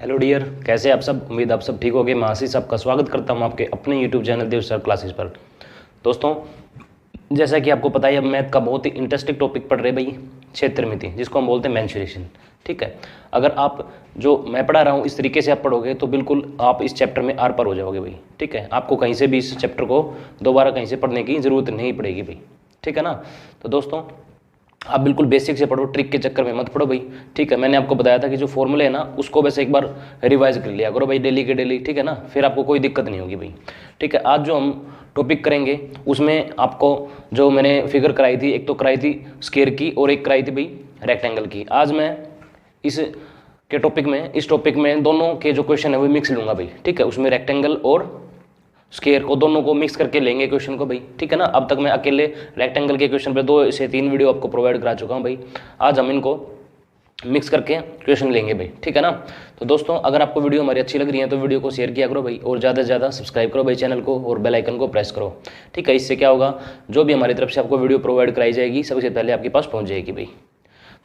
Hello dear, कैसे आप सब। उम्मीद आप सब ठीक होगे। मैं आशीष आपका स्वागत करता हूं आपके अपने यूट्यूब चैनल देव सर क्लासेस पर। दोस्तों, जैसा कि आपको पता है, अब मैथ का बहुत ही इंटरेस्टिंग टॉपिक पढ़ रहे भाई, क्षेत्रमिति, जिसको हम बोलते हैं मेंसुरेशन। ठीक है, अगर आप जो मैं पढ़ा रहा हूँ इस तरीके से आप पढ़ोगे तो बिल्कुल आप इस चैप्टर में आर पार हो जाओगे भाई। ठीक है, आपको कहीं से भी इस चैप्टर को दोबारा कहीं से पढ़ने की ज़रूरत नहीं पड़ेगी भाई। ठीक है ना। तो दोस्तों, आप बिल्कुल बेसिक से पढ़ो, ट्रिक के चक्कर में मत पढ़ो भाई। ठीक है, मैंने आपको बताया था कि जो फॉर्मूले है ना उसको वैसे एक बार रिवाइज कर लिया करो भाई, डेली के डेली। ठीक है ना, फिर आपको कोई दिक्कत नहीं होगी भाई। ठीक है, आज जो हम टॉपिक करेंगे उसमें आपको जो मैंने फिगर कराई थी, एक तो कराई थी स्क्वायर की और एक कराई थी भाई रेक्टेंगल की। आज मैं इस टॉपिक में दोनों के जो क्वेश्चन है वो मिक्स लूँगा भाई। ठीक है, उसमें रेक्टेंगल और स्क्वायर को दोनों को मिक्स करके लेंगे क्वेश्चन को भाई। ठीक है ना। अब तक मैं अकेले रेक्टेंगल के क्वेश्चन पे 2 से 3 वीडियो आपको प्रोवाइड करा चुका हूँ भाई। आज हम इनको मिक्स करके क्वेश्चन लेंगे भाई। ठीक है ना। तो दोस्तों, अगर आपको वीडियो हमारी अच्छी लग रही है तो वीडियो को शेयर किया करो भाई, और ज़्यादा से ज़्यादा सब्सक्राइब करो भाई चैनल को, और बेल आइकन को प्रेस करो। ठीक है, इससे क्या होगा, जो भी हमारी तरफ से आपको वीडियो प्रोवाइड कराई जाएगी सबसे पहले आपके पास पहुँच जाएगी भाई।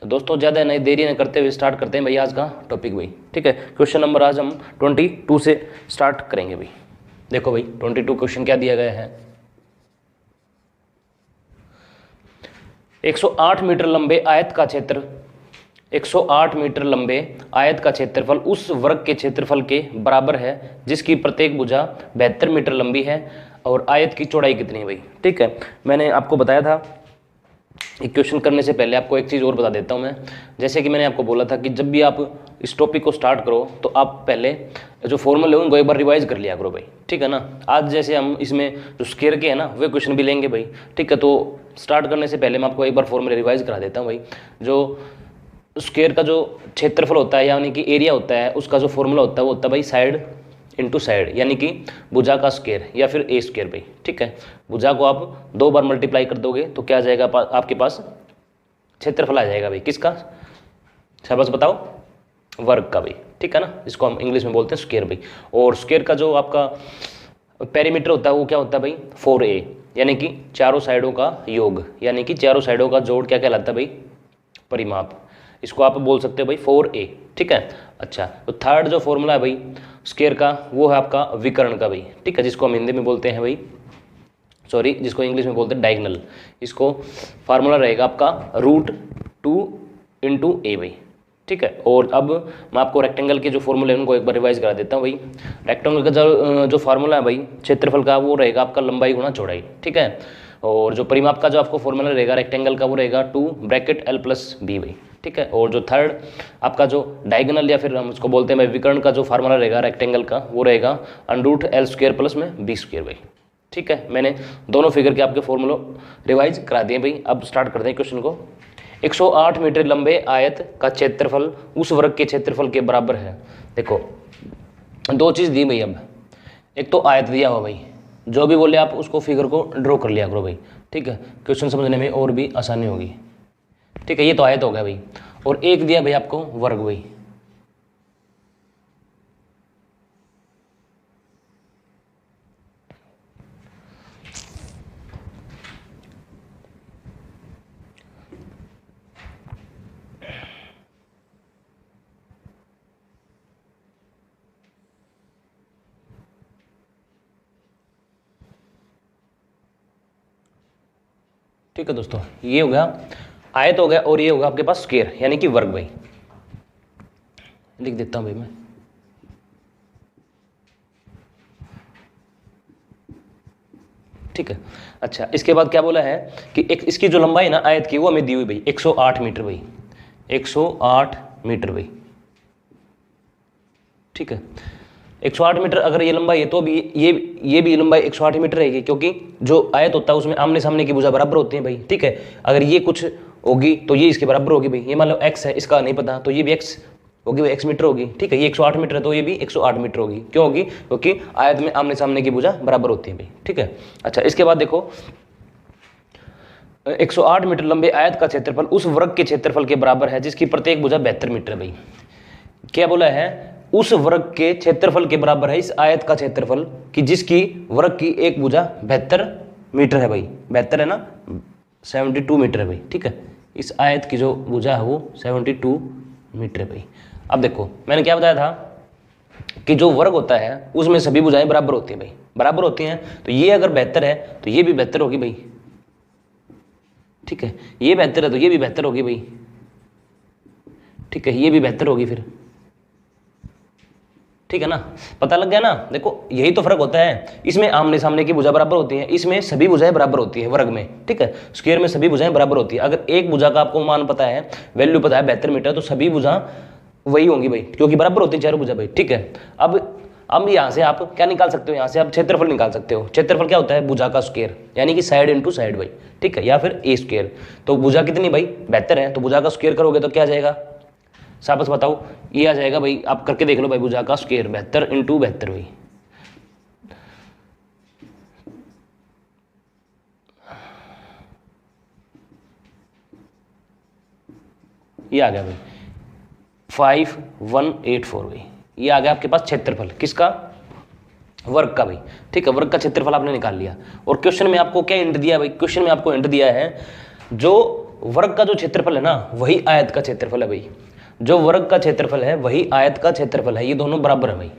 तो दोस्तों, ज़्यादा नहीं देरी न करते हुए स्टार्ट करते हैं भाई आज का टॉपिक भाई। ठीक है, क्वेश्चन नंबर आज हम 22 से स्टार्ट करेंगे भाई। देखो भाई, 22 क्वेश्चन क्या दिया गया है। 108 मीटर लंबे आयत का क्षेत्र 108 मीटर लंबे आयत का क्षेत्रफल उस वर्ग के क्षेत्रफल के बराबर है जिसकी प्रत्येक भुजा 72 मीटर लंबी है, और आयत की चौड़ाई कितनी है भाई। ठीक है, मैंने आपको बताया था। एक क्वेश्चन करने से पहले आपको एक चीज़ और बता देता हूँ मैं। जैसे कि मैंने आपको बोला था कि जब भी आप इस टॉपिक को स्टार्ट करो तो आप पहले जो फॉर्मूले हैं उनको एक बार रिवाइज कर लिया करो भाई। ठीक है ना। आज जैसे हम इसमें जो स्क्वायर के हैं ना वे क्वेश्चन भी लेंगे भाई। ठीक है, तो स्टार्ट करने से पहले मैं आपको एक बार फॉर्मूले रिवाइज करा देता हूँ भाई। जो स्क्वायर का जो क्षेत्रफल होता है यानी कि एरिया होता है, उसका जो फॉर्मूला होता है वो होता है भाई साइड इंटू साइड, यानी कि भुजा का स्क्वायर या फिर ए स्क्वायर भाई। ठीक है, भुजा को आप 2 बार मल्टीप्लाई कर दोगे तो क्या आ जाएगा आपके पास, क्षेत्रफल आ जाएगा भाई। किसका, शाबाश बताओ, वर्ग का भाई। ठीक है ना, इसको हम इंग्लिश में बोलते हैं स्क्वायर भाई। और स्क्वायर का जो आपका पेरीमीटर होता है वो क्या होता है भाई, 4a, यानी कि चारों साइडों का योग, यानी कि चारों साइडों का जोड़ क्या कहलाता है भाई, परिमाप। इसको आप बोल सकते हो भाई 4a। ठीक है। अच्छा, तो थर्ड जो फॉर्मूला है भाई स्क्वायर का वो है आपका विकर्ण का भाई। ठीक है, जिसको हम हिंदी में बोलते हैं भाई, सॉरी, जिसको इंग्लिश में बोलते हैं डायगोनल। इसको फार्मूला रहेगा आपका √2 × a भाई। ठीक है, और अब मैं आपको रेक्टेंगल के जो फॉर्मूले हैं उनको एक बार रिवाइज करा देता हूँ भाई। रेक्टेंगल का जो फार्मूला है भाई क्षेत्रफल का वो रहेगा आपका लंबाई गुणा चौड़ाई। ठीक है, और जो परिमाप का जो आपको फॉर्मूला रहेगा रेक्टेंगल का वो रहेगा 2 भाई। ठीक है, और जो थर्ड आपका जो डायगोनल या फिर हम उसको बोलते हैं भाई विकर्ण का जो फार्मूला रहेगा रेक्टेंगल का वो रहेगा √L² + b² भाई। ठीक है, मैंने दोनों फिगर के आपके फॉर्मूला रिवाइज करा दिए भाई। अब स्टार्ट करते हैं क्वेश्चन को। 108 मीटर लंबे आयत का क्षेत्रफल उस वर्ग के क्षेत्रफल के बराबर है। देखो, 2 चीज़ दी भाई। अब एक तो आयत दिया हुआ भाई, जो भी बोले आप उसको फिगर को ड्रॉ कर लिया करो भाई। ठीक है, क्वेश्चन समझने में और भी आसानी होगी। ठीक है, ये तो आयत हो गया भाई। और एक दिया भाई आपको वर्ग भाई। ठीक है दोस्तों, ये हो गया आयत हो गया, और ये होगा आपके पास स्क्वायर यानी कि वर्ग भाई। लिख देता हूं भाई मैं। ठीक है, अच्छा, इसके बाद क्या बोला है कि एक इसकी जो लंबाई ना आयत की वो हमें दी हुई भाई 108 मीटर भाई, 108 मीटर भाई। ठीक है, 108 मीटर अगर ये लंबाई है तो भी ये भी लंबाई 108 मीटर रहेगी, क्योंकि जो आयत होता है उसमें आमने सामने की भुजा बराबर होती है भाई। ठीक है, अगर ये कुछ होगी तो ये इसके बराबर होगी भाई। ये मान लो x है, इसका नहीं पता, तो ये भी x होगी भाई, x मीटर होगी। ठीक है, ये 108 मीटर है तो ये भी 108 मीटर होगी। क्यों होगी, क्योंकि आयत में आमने सामने की भुजा बराबर होती है भाई। ठीक है, अच्छा, इसके बाद देखो 108 मीटर लंबे आयत का क्षेत्रफल उस वर्ग के क्षेत्रफल के बराबर है जिसकी प्रत्येक भुजा 72 मीटर है भाई। क्या बोला है, उस वर्ग के क्षेत्रफल के बराबर है इस आयत का क्षेत्रफल कि जिसकी वर्ग की एक भुजा 72 मीटर है भाई। 72 है ना, 72 मीटर है भाई। ठीक है, इस आयत की जो भुजा है वो 72 मीटर है भाई। अब देखो, मैंने क्या बताया था कि जो वर्ग होता है उसमें सभी भुजाएं बराबर होती हैं भाई, बराबर होती हैं। तो ये अगर बेहतर है तो ये भी बेहतर होगी भाई, ठीक है, ये बेहतर है तो ये भी बेहतर होगी भाई, ठीक है, ये भी बेहतर होगी फिर, ठीक है ना, पता लग गया ना। देखो यही तो फर्क होता है, इसमें आमने सामने की भुजा बराबर होती है, इसमें सभी भुजाएं बराबर होती है वर्ग में, ठीक है, स्क्वायर में सभी भुजाएं बराबर होती है। अगर एक भुजा का आपको मान पता है, वैल्यू पता है 72 मीटर, तो सभी भुजा वही होंगी भाई, क्योंकि बराबर होती है चारों भुजा भाई, ठीक है। अब यहाँ से आप क्या निकाल सकते हो, यहाँ से आप क्षेत्रफल निकाल सकते हो। क्षेत्रफल क्या होता है, भुजा का स्क्वायर, यानी कि साइड इंटू साइड भाई, ठीक है, या फिर ए स्क्वायर। तो भुजा कितनी भाई 72 है, तो भुजा का स्क्वायर करोगे तो क्या आ जाएगा, सापस बताओ, ये आ जाएगा भाई, आप करके देख लो भाई, भुजा का स्क्वायर 72 इंटू 72 भाई, ये आ गया भाई 5184 भाई, ये आ गया आपके पास क्षेत्रफल किसका, वर्ग का भाई, ठीक है, वर्ग का क्षेत्रफल आपने निकाल लिया। और क्वेश्चन में आपको क्या हिंट दिया भाई, क्वेश्चन में आपको हिंट दिया है जो वर्ग का जो क्षेत्रफल है ना वही आयत का क्षेत्रफल है भाई, जो वर्ग का क्षेत्रफल है वही आयत का क्षेत्रफल है, ये दोनों बराबर है भाई,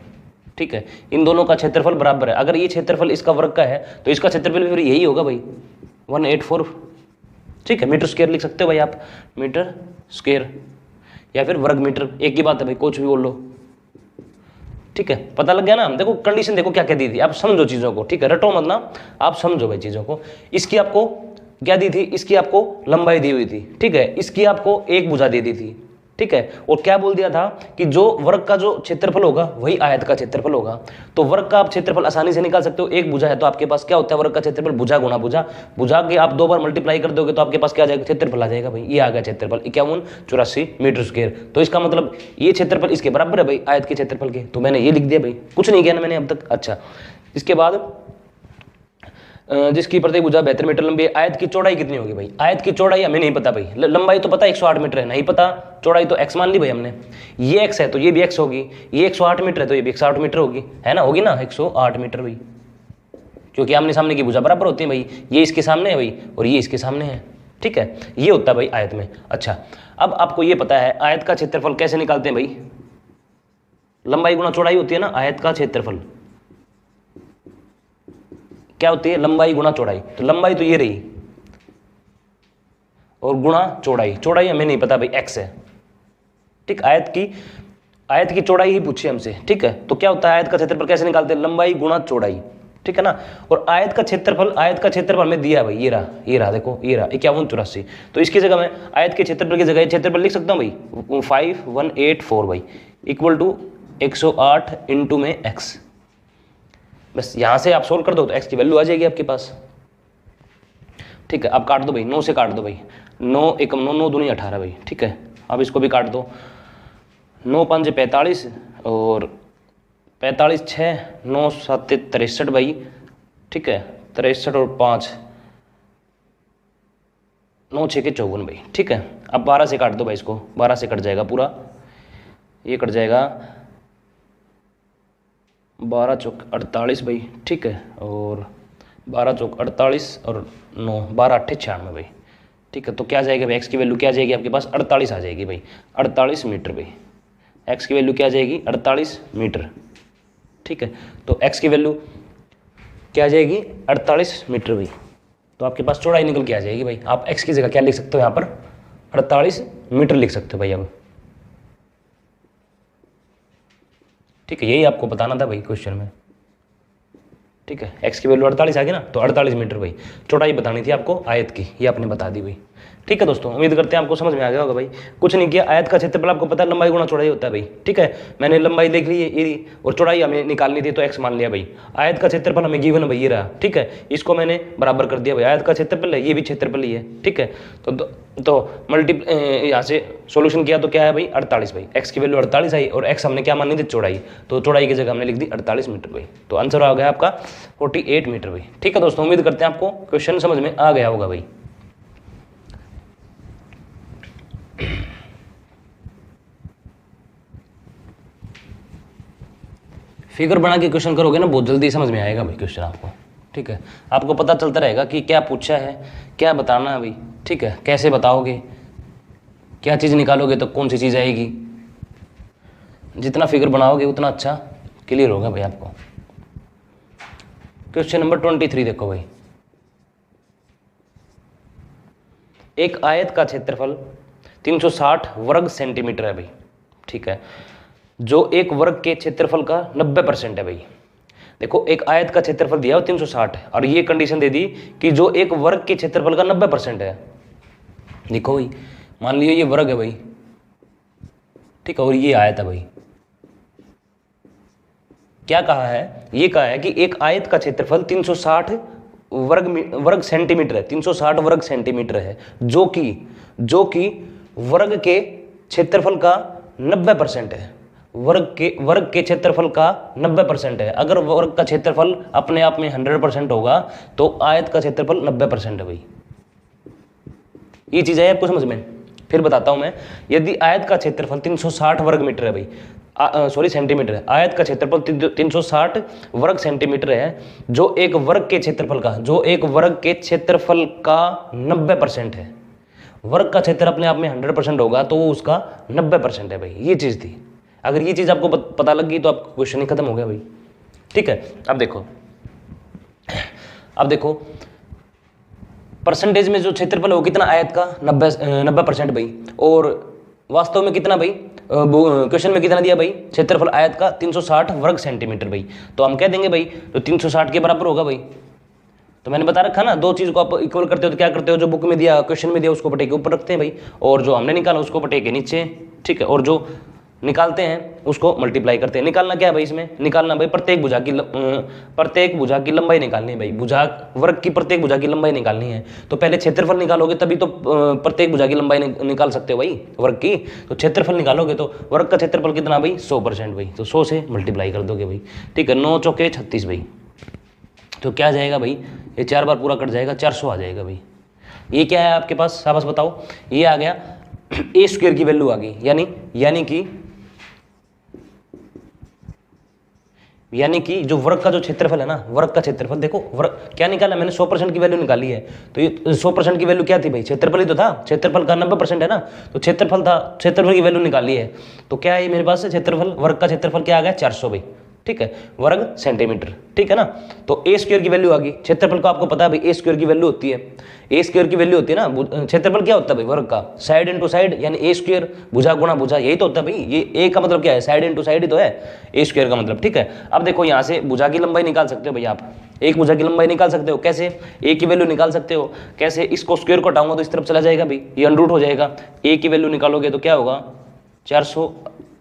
ठीक है, इन दोनों का क्षेत्रफल बराबर है। अगर ये क्षेत्रफल इसका वर्ग का है तो इसका क्षेत्रफल भी फिर यही होगा भाई 184, ठीक है, मीटर स्क्वायर लिख सकते हो भाई आप, मीटर स्क्वायर या फिर वर्ग मीटर, एक ही बात है भाई, कुछ भी बोल लो, ठीक है, पता लग गया ना। देखो कंडीशन देखो क्या क्या दी थी, आप समझो चीजों को, ठीक है, रटो मत ना, आप समझो भाई चीजों को। इसकी आपको क्या दी थी, इसकी आपको लंबाई दी हुई थी, ठीक है, इसकी आपको एक भुजा दे दी थी, ठीक है, और क्या बोल दिया था कि जो वर्ग का जो क्षेत्रफल होगा वही आयत का क्षेत्रफल होगा। तो वर्ग का आप क्षेत्रफल आसानी से निकाल सकते हो, एक भुजा है तो आपके पास क्या होता है, वर्ग का क्षेत्रफल भुजा गुणा भुजा, भुजा के आप 2 बार मल्टीप्लाई कर दोगे तो आपके पास क्या आ जाएगा, क्षेत्रफल आ जाएगा भाई, ये आ गया क्षेत्रफल 5184 मीटर स्क्वायर। तो इसका मतलब ये क्षेत्रफल इसके बराबर है भाई आयत के क्षेत्रफल के, तो मैंने ये लिख दिया भाई, कुछ नहीं किया ना मैंने अब तक। अच्छा, इसके बाद जिसकी प्रत्येक भुजा 72 मीटर लंबी है, आयत की चौड़ाई कितनी होगी भाई, आयत की चौड़ाई हमें नहीं पता भाई, लंबाई तो पता 108 मीटर है, नहीं पता चौड़ाई, तो x मान ली भाई हमने, ये x है तो ये भी x होगी, ये 108 मीटर है तो ये भी 108 मीटर होगी, है ना, होगी ना 108 मीटर भाई, क्योंकि आमने सामने की भुजा बराबर होती है भाई, ये इसके सामने है भाई और ये इसके सामने है, ठीक है, ये होता है भाई आयत में। अच्छा, अब आपको ये पता है आयत का क्षेत्रफल कैसे निकालते हैं भाई, लंबाई गुणा चौड़ाई होती है ना, आयत का क्षेत्रफल क्या होती है, लंबाई गुणा चौड़ाई, तो लंबाई तो ये रही और गुणा चौड़ाई, चौड़ाई हमें नहीं पता भाई x है, ठीक, आयत की चौड़ाई ही पूछी हमसे, ठीक है, तो क्या होता है आयत का क्षेत्रफल कैसे निकालते हैं, लंबाई गुणा चौड़ाई, ठीक है ना। और आयत का क्षेत्रफल हमें दिया भाई, ये रहा देखो, ये रहा 5184, तो इसकी जगह मैं आयत के क्षेत्रफल की जगह क्षेत्रफल लिख सकता हूँ भाई 5184 भाई इक्वल टू 108 इंटू में x, बस यहां से आप सोल्व कर दो तो x की वैल्यू आ जाएगी आपके पास, ठीक है। अब काट दो भाई, 9 से काट दो भाई, 9 एकम 9, 9 दूनी 18 भाई, ठीक है। अब इसको भी काट दो, 9 5 45 और 45 6 9 7 63 भाई, ठीक है, 63 और 5 9 6 के 54 भाई, ठीक है। अब 12 से काट दो भाई, इसको 12 से कट जाएगा पूरा, ये कट जाएगा 12 चौक 48 भाई, ठीक है, और 12 चौक 48 और 9 12 8 96 भाई, ठीक है। तो क्या जाएगा भाई, एक्स की वैल्यू क्या जाएगी आपके पास, 48 आ जाएगी भाई, 48 मीटर भाई, एक्स की वैल्यू क्या जाएगी 48 मीटर, ठीक है। तो एक्स की वैल्यू क्या जाएगी 48 मीटर भाई, तो आपके पास चौड़ाई निकल के आ जाएगी भाई। आप एक्स की जगह क्या लिख सकते हो यहाँ पर, 48 मीटर लिख सकते हो भाई अब, ठीक है, यही आपको बताना था भाई क्वेश्चन में, ठीक है। एक्स की वैल्यू 48 आ गई ना, तो 48 मीटर भाई चौड़ाई बतानी थी आपको आयत की, ये आपने बता दी भाई, ठीक है दोस्तों। उम्मीद करते हैं आपको समझ में आ गया होगा भाई। कुछ नहीं किया, आयत का क्षेत्रफल आपको पता है लंबाई गुणा चौड़ाई होता है भाई, ठीक है। मैंने लंबाई देख ली है ये, और चौड़ाई हमें निकालनी थी तो एक्स मान लिया भाई। आयत का क्षेत्रफल हमें गिवन भाई ये रहा, ठीक है, इसको मैंने बराबर कर दिया भाई, आयत का क्षेत्रफल है, ये भी क्षेत्रफल ही है, ठीक है। तो यहाँ से सोल्यूशन किया तो क्या है भाई 48 भाई, एक्स की वैल्यू 48 आई और एक्स हमने क्या मानी थी चौड़ाई, तो चौड़ाई की जगह हमने लिख दी 48 मीटर भाई, तो आंसर आ गया आपका 48 मीटर भाई, ठीक है दोस्तों। उम्मीद करते हैं आपको क्वेश्चन समझ में आ गया होगा भाई। फिगर बना के क्वेश्चन करोगे ना बहुत जल्दी समझ में आएगा भाई क्वेश्चन आपको, ठीक है। आपको पता चलता रहेगा कि क्या पूछा है, क्या बताना है भाई, ठीक है, कैसे बताओगे, क्या चीज़ निकालोगे तो कौन सी चीज़ आएगी, जितना फिगर बनाओगे उतना अच्छा क्लियर होगा भाई आपको। क्वेश्चन नंबर 23 देखो भाई, एक आयत का क्षेत्रफल 360 वर्ग सेंटीमीटर है भाई, ठीक है, जो एक वर्ग के क्षेत्रफल का 90% है भाई। देखो एक आयत का क्षेत्रफल दिया हो 360 और ये कंडीशन दे दी कि जो एक वर्ग के क्षेत्रफल का 90% है। देखो भाई मान लीजिए ये वर्ग है भाई, ठीक है, और ये आयत है भाई। क्या कहा है, ये कहा है कि एक आयत का क्षेत्रफल 360 वर्ग सेंटीमीटर है, 360 वर्ग सेंटीमीटर है, जो कि वर्ग के क्षेत्रफल का 90% है, वर्ग के क्षेत्रफल का 90% है। अगर वर्ग का क्षेत्रफल अपने आप में 100% होगा तो आयत का क्षेत्रफल 90% है भाई। ये चीज है आपको समझ में। फिर बताता हूं मैं, यदि आयत का क्षेत्रफल 360 वर्ग मीटर है भाई, सेंटीमीटर है, आयत का क्षेत्रफल 360 वर्ग सेंटीमीटर है, जो एक वर्ग के क्षेत्रफल का 90% है। वर्ग का क्षेत्र अपने आप में 100% होगा तो वो उसका 90% है भाई। ये चीज थी, अगर ये चीज आपको पता लग गई तो आपका क्वेश्चन ही खत्म हो गया भाई, ठीक है। अब देखो परसेंटेज में जो क्षेत्रफल है वो कितना, आयत का 90% भाई, और वास्तव में कितना भाई, क्वेश्चन में कितना दिया भाई, क्षेत्रफल आयत का 360 वर्ग सेंटीमीटर भाई। तो हम कह देंगे भाई तो 360 के बराबर होगा भाई। तो मैंने बता रखा ना, दो चीज को आप इक्वल करते हो तो क्या करते हो, जो बुक में दिया क्वेश्चन में दिया उसको पटे के ऊपर रखते हैं भाई, और जो हमने निकाला उसको पटे के नीचे, ठीक है, और जो निकालते हैं उसको मल्टीप्लाई करते हैं। निकालना क्या है भाई, इसमें निकालना भाई प्रत्येक भुजा की लंबाई निकालनी है भाई, वर्ग की प्रत्येक भुजा की लंबाई निकालनी है। तो पहले क्षेत्रफल निकालोगे तभी तो प्रत्येक भुजा की लंबाई निकाल सकते हो भाई वर्ग की। तो क्षेत्रफल निकालोगे तो वर्ग का क्षेत्रफल कितना भाई, 100% भाई, तो 100 से मल्टीप्लाई कर दोगे भाई, ठीक है। 9 चौके 36 भाई, तो क्या जाएगा भाई, ये 4 बार पूरा कट जाएगा, 400 आ जाएगा भाई। ये क्या है आपके पास, शाबाश बताओ, ये आ गया ए स्क्वायर की वैल्यू आ गई, यानी कि जो वर्ग का जो क्षेत्रफल है ना, वर्ग का क्षेत्रफल देखो, वर्ग क्या निकाला मैंने, 100% की वैल्यू निकाली है। तो ये 100% की वैल्यू क्या थी भाई, क्षेत्रफल ही तो था, क्षेत्रफल का 90% है ना, तो क्षेत्रफल की वैल्यू निकाली है। तो क्या है मेरे पास क्षेत्रफल, वर्ग का क्षेत्रफल क्या आ गया, 400 भाई, ठीक है, वर्ग सेंटीमीटर, ठीक है ना। तो ए स्क्वायर की वैल्यू आ गई, क्षेत्रफल को आपको पता है भाई ए स्क्वायर की वैल्यू होती है, ए स्क्वायर की वैल्यू होती है ना, क्षेत्रफल क्या होता है भाई वर्ग का, साइड इनटू साइड, यानी ए स्क्वायर भुजा गुणा भुजा, यही तो होता है भाई। ये ए का मतलब क्या है, साइड इनटू साइड ही तो है ए स्क्वायर का मतलब, ठीक है। अब देखो यहाँ से भुजा की लंबाई निकाल सकते हो भाई आप, एक भुजा की लंबाई निकाल सकते हो, कैसे, ए की वैल्यू निकाल सकते हो कैसे, इसको स्क्वायर को हटाऊंगा तो इस तरफ चला जाएगा भाई, ये अंडरूट हो जाएगा, ए की वैल्यू निकालोगे तो क्या होगा 400,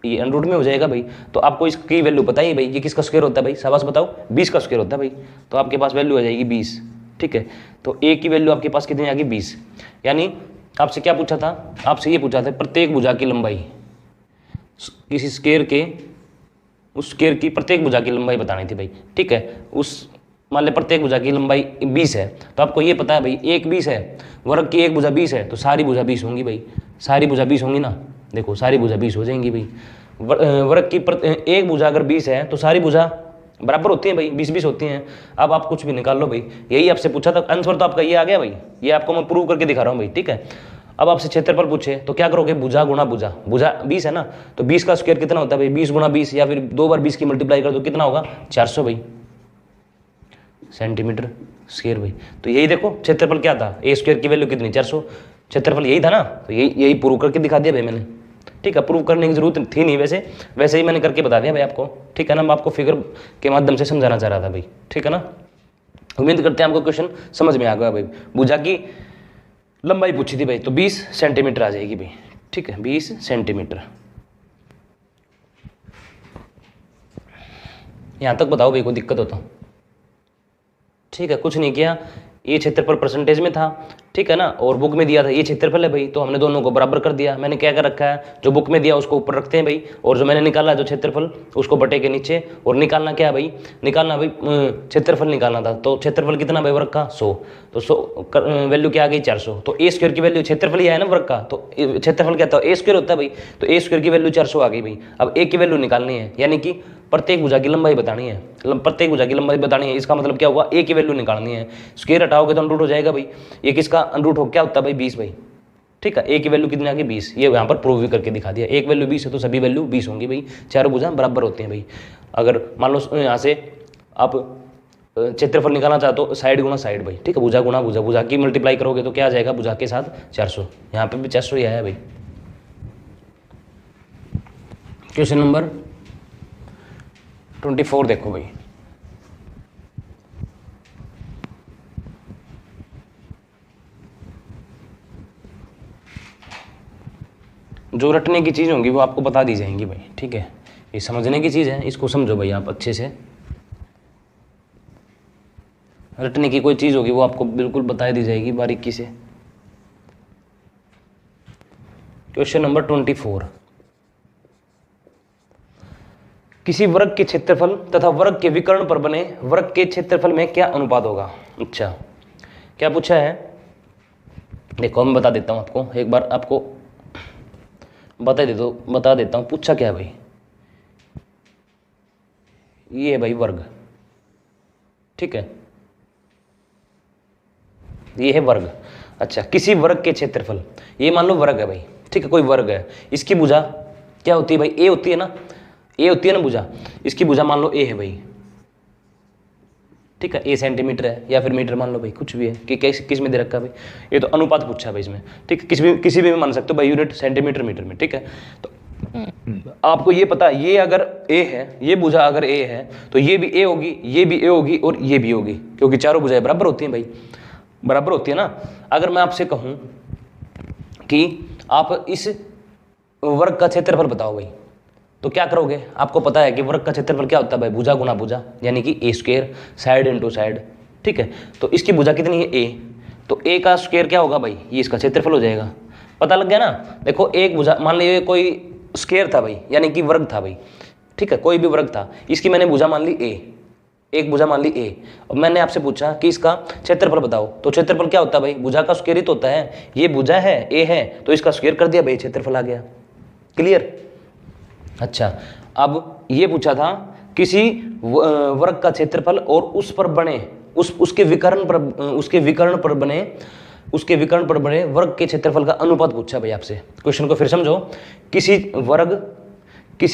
ये अंडरूट में हो जाएगा भाई। तो आपको इसकी वैल्यू बताइए भाई, ये किसका स्क्वायर होता है भाई, शाबाश बताओ, 20 का स्क्वायर होता है भाई। तो आपके पास वैल्यू आ जाएगी 20, ठीक है। तो ए की वैल्यू आपके पास कितनी आ गई 20, यानी आपसे क्या पूछा था, आपसे ये पूछा था प्रत्येक भुजा की लंबाई, किसी स्क्वायर के उस स्क्वायर की प्रत्येक भुजा की लंबाई बतानी थी भाई, ठीक है। उस मान ले प्रत्येक भुजा की लंबाई 20 है, तो आपको ये पता है भाई एक 20 है, वर्ग की एक भुजा 20 है, तो सारी भुजा 20 होंगी भाई, सारी भुजा 20 होंगी ना, देखो सारी भुजा 20 हो जाएंगी भाई। वर्ग की एक भुजा अगर 20 है तो सारी भुजा बराबर होती हैं भाई, 20-20 होती हैं। अब आप कुछ भी निकाल लो भाई, यही आपसे पूछा था, आंसर तो आपका ये आ गया भाई, ये आपको मैं प्रूव करके दिखा रहा हूँ भाई, ठीक है। अब आपसे क्षेत्रफल पूछे तो क्या करोगे, भुजा गुणा भुजा, भुजा 20 है ना, तो 20 का स्क्वायर कितना होता है भाई, 20 गुणा 20, या फिर 2 बार 20 की मल्टीप्लाई कर दो, कितना होगा 400 भाई सेंटीमीटर स्क्वायर भाई। तो यही देखो क्षेत्रफल क्या था, ए स्क्वायर की वैल्यू कितनी 400, क्षेत्रफल यही था ना, तो यही प्रूव करके दिखा दिया भाई मैंने, ठीक है। प्रूव करने की जरूरत थी नहीं, वैसे ही मैंने करके बता दिया भाई आपको, ठीक है ना। मैं आपको फिगर के माध्यम से समझाना चाह रहा था भाई, ठीक है ना। उम्मीद करते हैं आपको क्वेश्चन समझ में आ गया भाई। भुजा की लंबाई पूछी थी भाई, तो 20 सेंटीमीटर आ जाएगी भाई, ठीक है, 20 सेंटीमीटर। यहां तक बताओ भाई, कोई दिक्कत हो तो, ठीक है। कुछ नहीं किया, ये क्षेत्रफल परसेंटेज में था, ठीक है ना, और बुक में दिया था ये क्षेत्रफल है भाई, तो हमने दोनों को बराबर कर दिया। मैंने क्या कर रखा है, जो बुक में दिया उसको ऊपर रखते हैं भाई, और जो मैंने निकाला जो क्षेत्रफल उसको बटे के नीचे। और निकालना क्या है भाई, निकालना भाई क्षेत्रफल निकालना था, तो क्षेत्रफल कितना भाई वर्ग का 100, तो 100 वैल्यू क्या आ गई 400। तो ए स्क्वायर की वैल्यू, क्षेत्रफल ही है ना वर्ग का, तो क्षेत्रफल क्या था ए स्क्वायर होता है भाई, तो ए स्क्वायर की वैल्यू 400 आ गई भाई। अब ए की वैल्यू निकालनी है, यानी कि प्रत्येक भुजा की लंबाई बतानी है, प्रत्येक भुजा की लंबाई बतानी है। इसका मतलब क्या हुआ, ए की वैल्यू निकालनी है, स्क्वायर हटाओगे तो अंडरूट हो जाएगा भाई, ये किसका अंडरूट हो क्या होता है भाई 20 भाई, ठीक है। ए की वैल्यू कितनी आ गई 20, ये यहाँ पर प्रूव भी करके दिखा दिया। एक वैल्यू 20 है तो सभी वैल्यू 20 होंगी भाई, चारों भुजा बराबर होती हैं भाई। अगर मान लो यहाँ से आप क्षेत्रफल निकालना चाहते हो साइड गुना साइड भाई, ठीक है, भुजा गुना भुजा, भुजा की मल्टीप्लाई करोगे तो क्या आ जाएगा, भुजा के साथ 400, यहाँ पे भी 400 ही आया भाई। क्वेश्चन नंबर 24 देखो भाई, जो रटने की चीज़ होंगी वो आपको बता दी जाएंगी भाई, ठीक है। ये समझने की चीज़ है, इसको समझो भाई आप अच्छे से। रटने की कोई चीज़ होगी वो आपको बिल्कुल बता दी जाएगी बारीकी से। क्वेश्चन नंबर 24, किसी वर्ग के क्षेत्रफल तथा वर्ग के विकर्ण पर बने वर्ग के क्षेत्रफल में क्या अनुपात होगा। अच्छा, क्या पूछा है देखो, मैं बता देता हूँ आपको, एक बार आपको बता देता हूँ पूछा क्या है भाई। ये है भाई वर्ग, ठीक है, ये है वर्ग। अच्छा, किसी वर्ग के क्षेत्रफल, ये मान लो वर्ग है भाई, ठीक है, कोई वर्ग है, इसकी भुजा क्या होती है भाई, ए होती है ना, ए होती है ना भुजा, इसकी भुजा मान लो ए है भाई, ठीक है, ए सेंटीमीटर है या फिर मीटर मान लो भाई, कुछ भी है कि किस में दे रखा है भाई, ये तो अनुपात पूछा है भाई इसमें, ठीक है, किसी भी में मान सकते हो भाई, यूनिट सेंटीमीटर मीटर में, ठीक है। तो आपको ये पता है, ये अगर ए है, ये भुजा अगर ए है तो ये भी ए होगी, ये भी ए होगी और ये भी होगी, क्योंकि चारों भुजाएं बराबर होती हैं भाई, बराबर होती है ना। अगर मैं आपसे कहूं कि आप इस वर्ग का क्षेत्रफल बताओ भाई, तो क्या करोगे, आपको पता है कि वर्ग का क्षेत्रफल क्या होता है भाई, भुजा गुना भुजा, यानी कि ए स्क्वायर, साइड इंटू साइड, ठीक है। तो इसकी भुजा कितनी है ए, तो ए का स्क्वायर क्या होगा भाई, ये इसका क्षेत्रफल हो जाएगा, पता लग गया ना। देखो एक भुजा, मान लीजिए कोई स्क्वायर था भाई, यानी कि वर्ग था भाई, ठीक है, कोई भी वर्ग था, इसकी मैंने भुजा मान ली ए, एक भुजा मान ली ए, और मैंने आपसे पूछा कि इसका क्षेत्रफल बताओ, तो क्षेत्रफल क्या होता है भाई, भुजा का स्क्वायर ही तो होता है, ये भुजा है ए है तो इसका स्क्वायर कर दिया भाई, क्षेत्रफल आ गया, क्लियर। अच्छा, अब ये पूछा था किसी वर्ग का क्षेत्रफल और उस पर बने उसके विकर्ण पर बने वर्ग के क्षेत्रफल का अनुपात पूछा भाई आपसे। क्वेश्चन को फिर समझो, किसी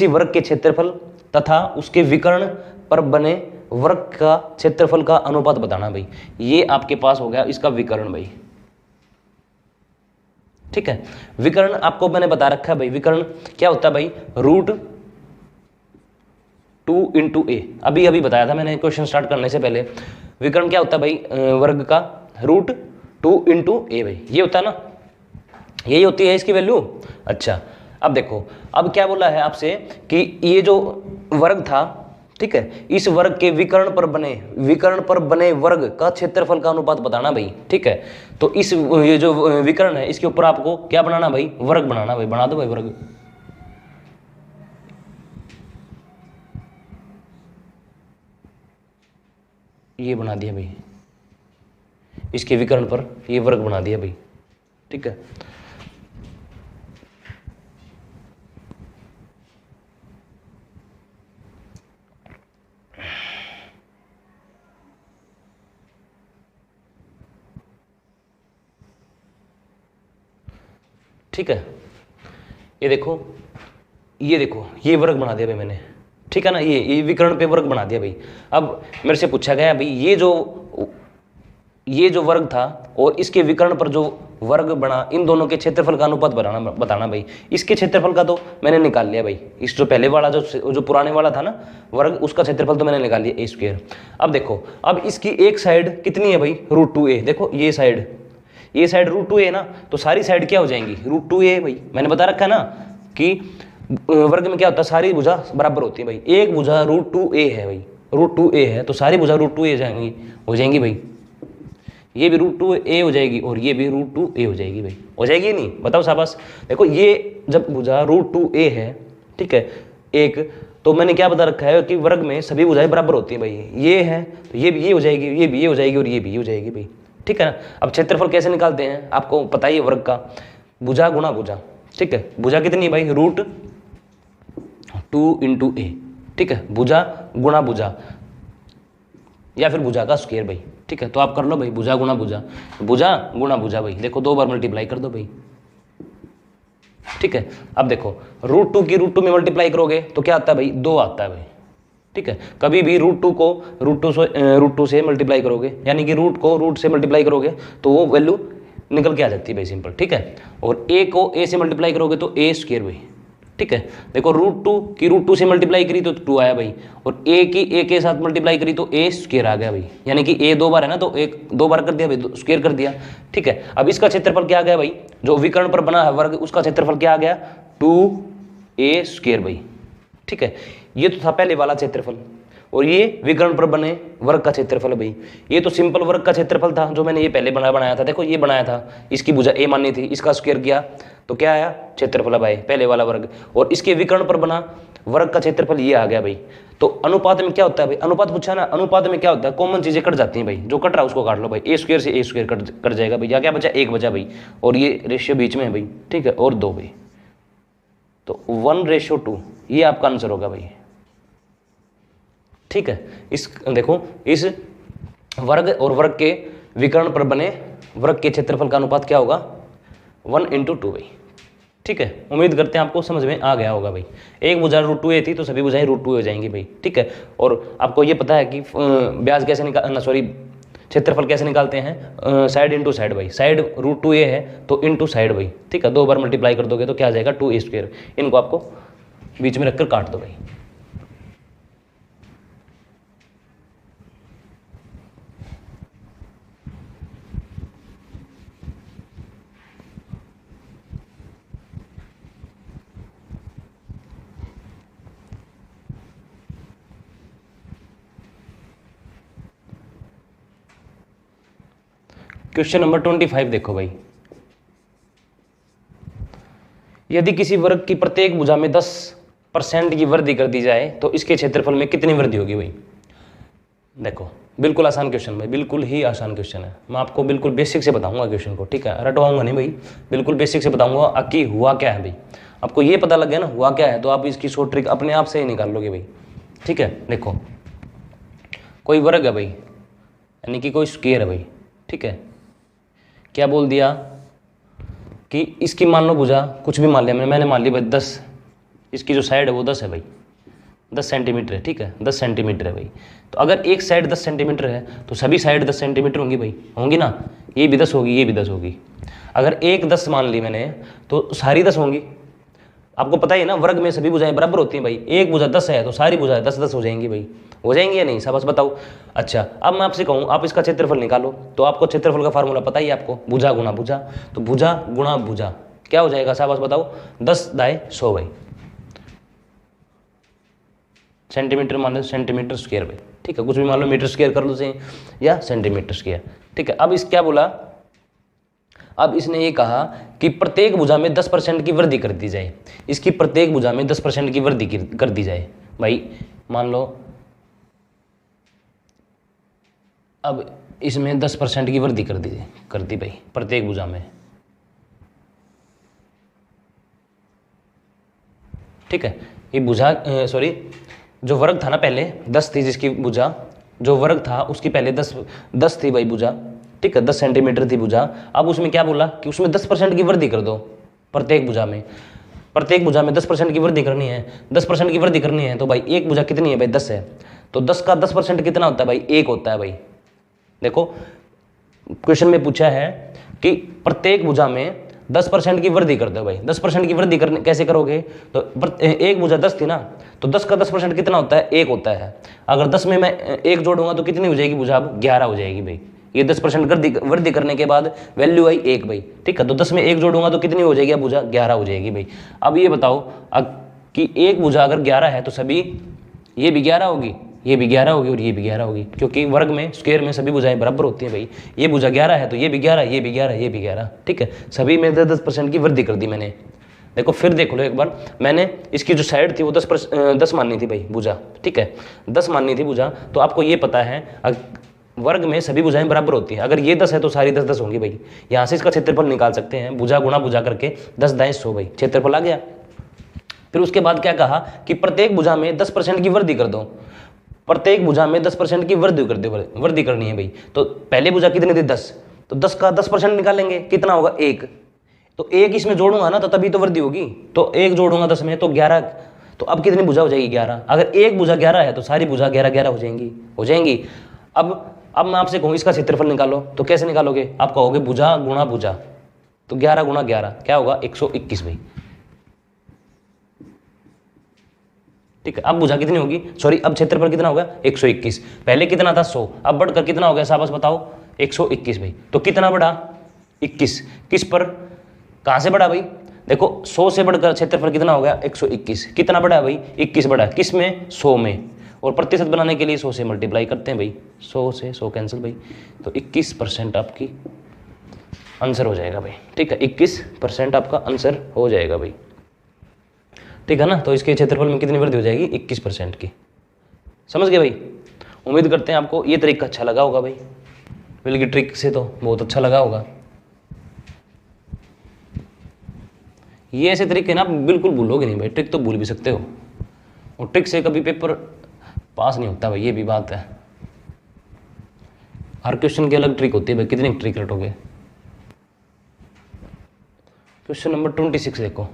वर्ग के क्षेत्रफल तथा उसके विकर्ण पर बने वर्ग का क्षेत्रफल का अनुपात बताना भाई, ये आपके पास हो गया इसका विकर्ण भाई, ठीक है। विकर्ण आपको मैंने बता रखा है भाई, विकर्ण क्या होता है भाई, √2 × a, अभी बताया था मैंने क्वेश्चन स्टार्ट करने से पहले। विकर्ण क्या होता है भाई, वर्ग का √2 × a भाई, ये होता है ना, यही होती है इसकी वैल्यू। अच्छा, अब देखो, अब क्या बोला है आपसे कि ये जो वर्ग था, ठीक है, इस वर्ग के विकर्ण पर बने वर्ग का क्षेत्रफल का अनुपात बताना भाई, ठीक है। तो इस ये जो विकर्ण है इसके ऊपर आपको क्या बनाना भाई, वर्ग बनाना भाई, बना दो भाई वर्ग। ये बना दिया भाई, इसके विकर्ण पर ये वर्ग बना दिया भाई, ठीक है। ठीक है, ये देखो ये वर्ग बना दिया भाई मैंने, ठीक है ना, ये विकर्ण पे वर्ग बना दिया भाई। अब मेरे से पूछा गया भाई ये जो वर्ग था और इसके विकर्ण पर जो वर्ग बना, इन दोनों के क्षेत्रफल का अनुपात बताना भाई। इसके क्षेत्रफल का तो मैंने निकाल लिया भाई, इस जो पहले वाला जो पुराने वाला था ना वर्ग, उसका क्षेत्रफल तो मैंने निकाल लिया ए स्क्वायर। अब देखो, अब इसकी एक साइड कितनी है भाई, √2a, देखो ये साइड √2a ना, तो सारी साइड क्या हो जाएंगी, √2a भाई। मैंने बता रखा है ना कि वर्ग में क्या होता है, सारी भुजा बराबर होती है भाई, एक भुजा √2a है भाई, √2a है तो सारी भुजा √2a हो जाएंगी भाई, ये भी √2a हो जाएगी और ये भी √2a हो जाएगी भाई, हो जाएगी नहीं, बताओ शाबाश। देखो ये जब भुजा √2a है, ठीक है, एक, तो मैंने क्या बता रखा है कि वर्ग में सभी भुजाएं बराबर होती हैं भाई, ये है तो ये भी ये हो जाएगी, ये भी ये हो जाएगी और ये भी ये हो जाएगी भाई, ठीक है ना। अब क्षेत्रफल कैसे निकालते हैं आपको पता ही है, वर्ग का भुजा गुना भुजा, ठीक है, भुजा कितनी है भाई, √2 × a, ठीक है, भुजा गुना भुजा या फिर भुजा का स्क्वायर भाई, ठीक है। तो आप कर लो भाई, भुजा गुना भुजा भाई, देखो 2 बार मल्टीप्लाई कर दो भाई, ठीक है। अब देखो √2 की √2 में मल्टीप्लाई करोगे तो क्या आता है भाई, 2 आता है भाई। ठीक है, कभी भी √2 को √2 से मल्टीप्लाई करोगे, यानी कि रूट को रूट से मल्टीप्लाई करोगे तो वो वैल्यू निकल के आ जाती है भाई, सिंपल। ठीक है, और a को a से मल्टीप्लाई करोगे तो a² भाई। ठीक है, देखो √2 की √2 से मल्टीप्लाई करी तो 2 आया भाई, और a की a के साथ मल्टीप्लाई करी तो a² आ गया भाई, यानी कि a 2 बार है ना, तो एक 2 बार कर दिया भाई, स्क्वायर कर दिया। ठीक है, अब इसका क्षेत्रफल क्या आ गया भाई, जो विकर्ण पर बना है वर्ग, उसका क्षेत्रफल क्या आ गया, 2a² भाई। ठीक है, ये तो था पहले वाला क्षेत्रफल, और ये विकर्ण पर बने वर्ग का क्षेत्रफल है भाई। ये तो सिंपल वर्ग का क्षेत्रफल था जो मैंने ये पहले बनाया था, देखो ये बनाया था, इसकी भुजा a माननी थी, इसका स्क्वायर किया तो क्या आया, क्षेत्रफल भाई, पहले वाला वर्ग। और इसके विकर्ण पर बना वर्ग का क्षेत्रफल ये आ गया भाई। तो अनुपात में क्या होता है भाई, अनुपात पूछा ना, अनुपात में क्या होता है, कॉमन चीजें कट जाती हैं भाई, जो कट रहा है उसको काट लो भाई, a² से a² कट जाएगा भाई, या क्या बचा, 1 बचा भाई, और ये रेशियो बीच में है भाई। ठीक है, और 2 भाई, तो 1:2 ये आपका आंसर होगा भाई। ठीक है, इस देखो इस वर्ग और वर्ग के विकर्ण पर बने वर्ग के क्षेत्रफल का अनुपात क्या होगा, 1:2 भाई। ठीक है, उम्मीद करते हैं आपको समझ में आ गया होगा भाई। एक भुजा √2a थी तो सभी भुजाएं √2 हो जाएंगी भाई। ठीक है, और आपको ये पता है कि ब्याज कैसे क्षेत्रफल कैसे निकालते हैं, साइड इंटू साइड भाई, साइड √2a है तो इंटू साइड भाई। ठीक है, 2 बार मल्टीप्लाई कर दोगे तो क्या आ जाएगा, 2a²। इनको आपको बीच में रखकर काट दो भाई। क्वेश्चन नंबर 25 देखो भाई, यदि किसी वर्ग की प्रत्येक भुजा में 10% की वृद्धि कर दी जाए तो इसके क्षेत्रफल में कितनी वृद्धि होगी भाई। देखो बिल्कुल आसान क्वेश्चन भाई, बिल्कुल ही आसान क्वेश्चन है। मैं आपको बिल्कुल बेसिक से बताऊंगा क्वेश्चन को, ठीक है, रटवाऊंगा नहीं भाई, बिल्कुल बेसिक से बताऊंगा कि हुआ क्या है भाई। आपको ये पता लग गया ना हुआ क्या है, तो आप इसकी शॉर्ट ट्रिक अपने आप से ही निकाल लोगे भाई। ठीक है, देखो कोई वर्ग है भाई, यानी कि कोई स्क्वायर है भाई। ठीक है, क्या बोल दिया कि इसकी मान लो भुजा कुछ भी मान लिया मैंने मान लिया भाई 10, इसकी जो साइड है वो 10 है भाई, 10 सेंटीमीटर है। ठीक है, 10 सेंटीमीटर है भाई। तो अगर एक साइड 10 सेंटीमीटर है तो सभी साइड 10 सेंटीमीटर होंगी भाई, होंगी ना, ये भी 10 होगी, ये भी 10 होगी। अगर एक 10 मान ली मैंने तो सारी 10 होंगी। आपको पता ही ना वर्ग में सभी भुजाएं बराबर होती हैं भाई, एक भुजा 10 है तो सारी भुजाएं 10-10 हो जाएंगी भाई, हो जाएंगी या नहीं, शाबाश बताओ। अच्छा, अब मैं आपसे कहूँ आप इसका क्षेत्रफल निकालो, तो आपको क्षेत्रफल का फार्मूला पता ही है आपको, भुजा गुणा भुजा, तो भुजा गुणा भुजा क्या हो जाएगा, शाबाश बताओ, 10/100 भाई, सेंटीमीटर मान लो, सेंटीमीटर स्क्वायर भाई। ठीक है, कुछ भी मान लो, मीटर स्क्वायर कर लो से या सेंटीमीटर स्क्वायर। ठीक है, अब इस क्या बोला, अब इसने ये कहा कि प्रत्येक भुजा में 10% की वृद्धि कर दी जाए, इसकी प्रत्येक भुजा में 10% की वृद्धि कर दी जाए भाई। मान लो अब इसमें 10% की वृद्धि कर दी भाई प्रत्येक भुजा में। ठीक है, ये भुजा जो वर्ग था ना पहले 10 थी, जिसकी भुजा जो वर्ग था उसकी पहले 10 थी भाई भुजा। ठीक है, 10 सेंटीमीटर थी भुजा। अब उसमें क्या बोला कि उसमें 10% की वृद्धि कर दो प्रत्येक भुजा में, प्रत्येक भुजा में 10% की वृद्धि करनी है। 10% की वृद्धि करनी है तो भाई एक भुजा कितनी है भाई, 10 है, तो 10 का 10% कितना होता है भाई, 1 होता है भाई। देखो क्वेश्चन में पूछा है कि प्रत्येक भुजा में 10% की वृद्धि कर दो भाई। 10% की वृद्धि करने कैसे करोगे, तो एक भुजा 10 थी ना, तो 10 का 10% कितना होता है, 1 होता है। अगर 10 में मैं 1 जोड़ूंगा तो कितनी हो जाएगी भुजा, अब 11 हो जाएगी भाई। ये 10% वृद्धि करने के बाद वैल्यू आई 1 भाई। ठीक है, तो 10 में 1 जोड़ूंगा तो कितनी हो जाएगी भुजा, 11 हो जाएगी भाई। अब ये बताओ कि एक भुजा अगर 11 है तो सभी ये भी 11 होगी, ये भी 11 होगी और ये भी 11 होगी, क्योंकि वर्ग में स्क्वायर में सभी भुजाएं बराबर होती हैं भाई। ये भुजा 11 है तो ये भी 11, ये भी 11, ये भी 11। ठीक है, सभी में 10% की वृद्धि कर दी मैंने। देखो फिर देख लो एक बार, मैंने इसकी जो साइड थी वो 10 माननी थी भाई भुजा। ठीक है, 10 माननी थी भुजा, तो आपको ये पता है वर्ग में सभी भुजाएं बराबर होती हैं। अगर ये 10 है तो सारी 10-10 होंगी भाई। यहाँ से इसका क्षेत्रफल निकाल सकते हैं, भुजा गुणा भुजा करके 10/100 भाई, क्षेत्रफल आ गया। फिर उसके बाद क्या कहा कि प्रत्येक भुजा में 10% की वृद्धि कर दो, प्रत्येक भुजा में 10% की वृद्धि करनी है भाई। तो पहले भुजा कितनी थी, 10, तो 10 का 10% निकालेंगे, कितना होगा, 1। तो एक इसमें जोड़ूंगा ना तो तभी तो वृद्धि होगी। तो एक जोड़ूंगा 10 में तो 11, तो अब कितनी भुजा हो जाएगी 11। अगर एक भुजा 11 है तो सारी भुजा 11 11 हो जाएंगी। अब मैं आपसे कहूँ इसका क्षेत्रफल निकालो, तो कैसे निकालोगे? आप कहोगे भुजा गुणा भुजा, तो 11 गुणा 11 क्या होगा? 121 भाई। ठीक है, अब भुजा कितनी होगी, सॉरी अब क्षेत्रफल कितना होगा? 121। पहले कितना था? 100, अब बढ़कर कितना हो गया शाबाश बताओ? 121 भाई। तो कितना बढ़ा? 21। किस पर, कहां से बढ़ा भाई? देखो 100 से बढ़कर क्षेत्रफल कितना हो गया? 121। कितना बढ़ा भाई? 21 बढ़ा। किस में? 100 में। और प्रतिशत बनाने के लिए 100 से मल्टीप्लाई करते हैं भाई, 100 से 100 कैंसिल भाई, तो 21% आपकी आंसर हो जाएगा भाई। ठीक है, 21% आपका आंसर हो जाएगा भाई। ठीक है ना, तो इसके क्षेत्रफल में कितनी वृद्धि हो जाएगी? 21% की। समझ गए भाई? उम्मीद करते हैं आपको ये तरीका अच्छा लगा होगा भाई। विल की ट्रिक से तो बहुत अच्छा लगा होगा। ये ऐसे तरीके ना आप बिल्कुल भूलोगे नहीं भाई, ट्रिक तो भूल भी सकते हो, और ट्रिक से कभी पेपर पास नहीं होता भाई, ये भी बात है। हर क्वेश्चन की अलग ट्रिक होती है भाई, कितनी ट्रिक रटोगे। क्वेश्चन नंबर 26 देखो।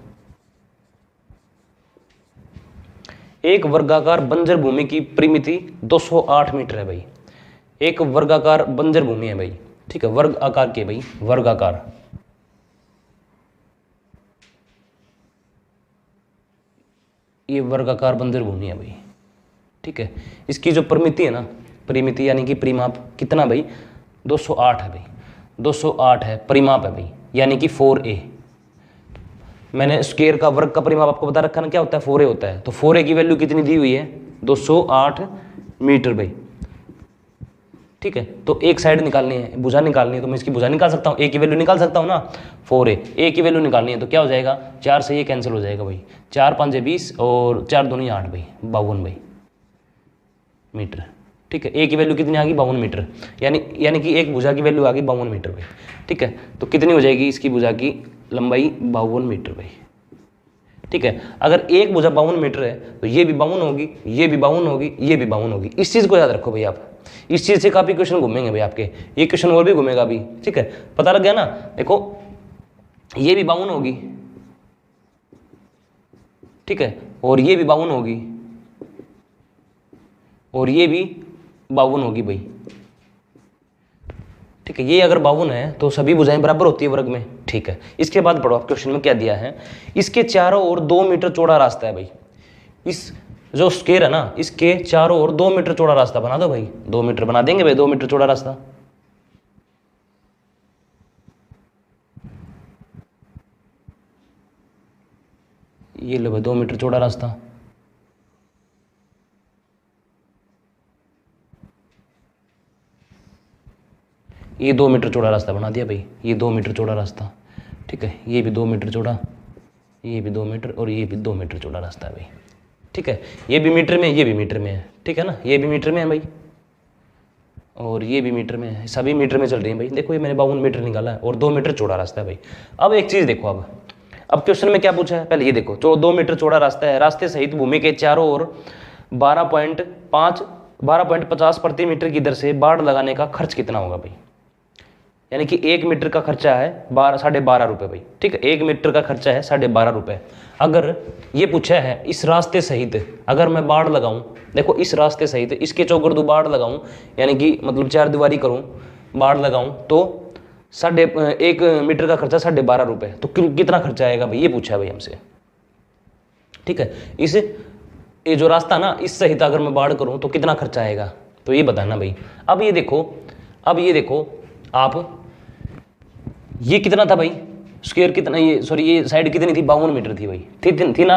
एक वर्गाकार बंजर भूमि की परिमिति 208 मीटर है भाई। एक वर्गाकार बंजर भूमि है भाई, ठीक है, वर्ग आकार की भाई, वर्गाकार। ये वर्गाकार बंजर भूमि है भाई। ठीक है, इसकी जो परिमिति है ना, परिमिति यानी कि परिमाप कितना भाई? 208 है भाई, 208 है परिमाप है भाई, यानी कि 4a। मैंने स्क्वायर का वर्ग का परिमाप आपको बता रखा ना, क्या होता है? 4a होता है। तो 4a की वैल्यू कितनी दी हुई है? 208 मीटर भाई। ठीक है, तो एक साइड निकालनी है, भुजा निकालनी है, तो मैं इसकी भुजा निकाल सकता हूँ, a की वैल्यू निकाल सकता हूँ ना, 4a। a की वैल्यू निकालनी है तो क्या हो जाएगा? 4 से ये कैंसिल हो जाएगा भाई, 4 5 20 और 4 दूनी 8 भाई, 52 भाई मीटर। ठीक है, a की वैल्यू कितनी आ गई? 52 मीटर, यानी कि एक भुजा की वैल्यू आ गई 52 मीटर भाई। ठीक है, तो कितनी हो जाएगी इसकी भुजा की लंबाई? 52 मीटर भाई। ठीक है, अगर एक भुजा 52 मीटर है तो ये भी 52 होगी, ये भी 52 होगी, ये भी 52 होगी। इस चीज़ को याद रखो भाई आप, इस चीज़ से काफ़ी क्वेश्चन घूमेंगे भाई आपके, ये क्वेश्चन और भी घूमेगा अभी। ठीक है, पता लग गया ना? देखो ये भी 52 होगी, ठीक है, और ये भी 52 होगी, और ये भी 52 होगी भाई। ठीक है, ये अगर 52 है तो सभी भुजाएं बराबर होती है वर्ग में। ठीक है, इसके बाद पढ़ो आप, क्वेश्चन में क्या दिया है? इसके चारों ओर 2 मीटर चौड़ा रास्ता है भाई। इस जो स्क्वायर है ना, इसके चारों ओर 2 मीटर चौड़ा रास्ता बना दो भाई। 2 मीटर बना देंगे भाई, 2 मीटर चौड़ा रास्ता। ये लो भाई 2 मीटर चौड़ा रास्ता। ये 2 मीटर चौड़ा रास्ता बना दिया भाई, ये 2 मीटर चौड़ा रास्ता। ठीक है, ये भी 2 मीटर चौड़ा, ये भी 2 मीटर और ये भी 2 मीटर चौड़ा रास्ता है भाई। ठीक है, ये भी मीटर में, ये भी मीटर में है। ठीक है ना, ये भी मीटर में है भाई, और ये भी मीटर में है, सभी मीटर में चल रही है भाई। देखो ये मैंने 52 मीटर निकाला है, और 2 मीटर चौड़ा रास्ता है भाई। अब एक चीज़ देखो, अब क्वेश्चन में क्या पूछा है? पहले ये देखो, जो 2 मीटर चौड़ा रास्ता है, रास्ते सहित भूमि के चारों ओर 12.50 प्रति मीटर की दर से बाड़ लगाने का खर्च कितना होगा भाई? यानी कि 1 मीटर का खर्चा है 12.5 रुपये भाई। ठीक है, 1 मीटर का खर्चा है 12.5 रुपये। अगर ये पूछा है इस रास्ते सहित अगर मैं बाड़ लगाऊं, देखो इस रास्ते सहित इसके चौगर्दू बाड़ लगाऊं, यानी कि मतलब 4 दीवारी करूं, बाड़ लगाऊं, तो 1 मीटर का खर्चा 12.5 रुपये। तो कितना खर्चा आएगा भाई? ये पूछा है भाई हमसे। ठीक है, ये जो रास्ता ना, इस सहित अगर मैं बाड़ करूं तो कितना खर्चा आएगा, तो ये बताना भाई। अब ये देखो आप, ये कितना था भाई स्क्वायर, कितना ये सॉरी ये साइड कितनी थी? 52 मीटर थी भाई, थी ना।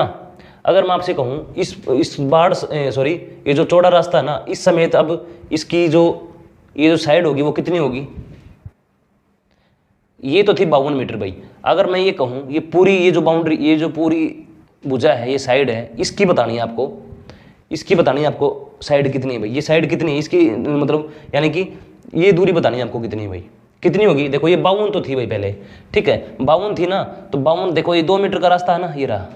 अगर मैं आपसे कहूँ इस बाड़ सॉरी ये जो चौड़ा रास्ता है ना, इस समेत अब इसकी ये जो साइड होगी वो कितनी होगी? ये तो थी 52 मीटर भाई। अगर मैं ये कहूँ ये पूरी ये जो बाउंड्री, ये जो पूरी भुजा है, ये साइड है, इसकी बतानी है आपको, साइड कितनी है भाई? ये साइड कितनी है इसकी, मतलब यानी कि ये दूरी बतानी है आपको कितनी है भाई, कितनी होगी? देखो ये 52 तो थी भाई पहले। ठीक है, 52 थी ना, तो 52 देखो ये 2 मीटर का रास्ता है ना, ये रहा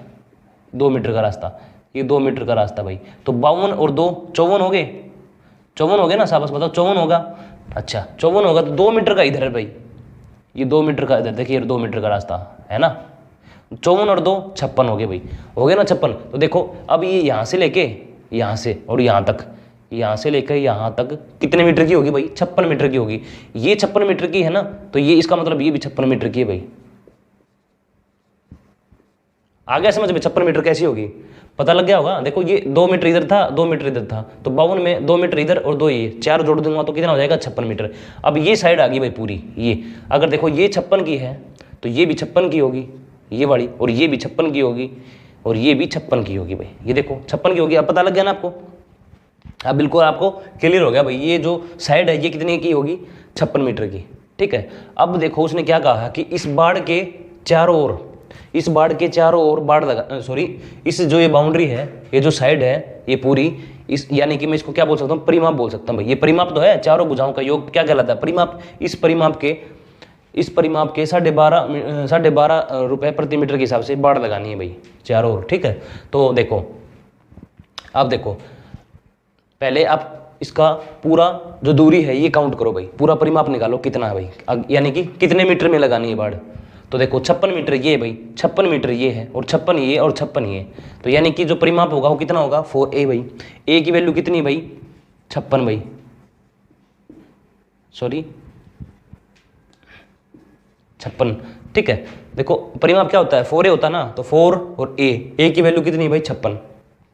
2 मीटर का रास्ता, ये 2 मीटर का रास्ता भाई। तो 52 और 2 54 हो गए, 54 हो गए ना, शाबाश बताओ 54 होगा। अच्छा 54 होगा तो 2 मीटर का इधर है भाई, ये 2 मीटर का, इधर देखिए 2 मीटर का रास्ता है ना, 54 और 2 56 हो गए भाई, हो गए ना 56। तो देखो अब ये यहाँ से लेके यहाँ से और यहाँ तक, यहाँ से लेकर यहाँ तक कितने मीटर की होगी भाई, 56 मीटर की होगी। ये 56 मीटर की है ना, तो ये इसका मतलब ये भी 56 मीटर की है भाई। आ गया समझ में 56 मीटर कैसी होगी, पता लग गया होगा। देखो ये 2 मीटर इधर था, 2 मीटर इधर था, तो 52 में 2 मीटर इधर और 2 ये, 4 जोड़ दूंगा तो कितना हो जाएगा 56 मीटर। अब ये साइड आ गई भाई पूरी, ये अगर देखो ये 56 की है तो ये भी 56 की होगी ये वाली, और ये भी 56 की होगी, और ये भी 56 की होगी भाई। ये देखो 56 की होगी। अब पता लग गया ना आपको, अब बिल्कुल आपको क्लियर हो गया भाई। ये जो साइड है ये कितने की होगी, 56 मीटर की, ठीक है। अब देखो उसने क्या कहा कि इस बाड़ के चारों ओर, इस बाड़ के चारों ओर बाड़ लगा, सॉरी इस जो ये बाउंड्री है, ये जो साइड है ये पूरी, इस यानी कि मैं इसको क्या बोल सकता हूँ, परिमाप बोल सकता हूँ भाई। ये परिमाप तो है, चारों भुजाओं का योग क्या कहलाता है, परिमाप। इस परिमाप के 12.5 रुपए प्रति मीटर के हिसाब से बाड़ लगानी है भाई चारों ओर, ठीक है। तो देखो अब देखो पहले आप इसका पूरा जो दूरी है ये काउंट करो भाई, पूरा परिमाप निकालो कितना है भाई, यानी कि कितने मीटर में लगानी है बाड़। तो देखो 56 मीटर ये भाई, 56 मीटर ये है, और 56 ये और 56 ये, तो यानी कि जो परिमाप होगा वो कितना होगा 4a भाई। a की वैल्यू कितनी भाई 56 भाई, सॉरी 56, ठीक है। देखो परिमाप क्या होता है 4a होता है ना, तो 4 और a की वैल्यू कितनी भाई 56,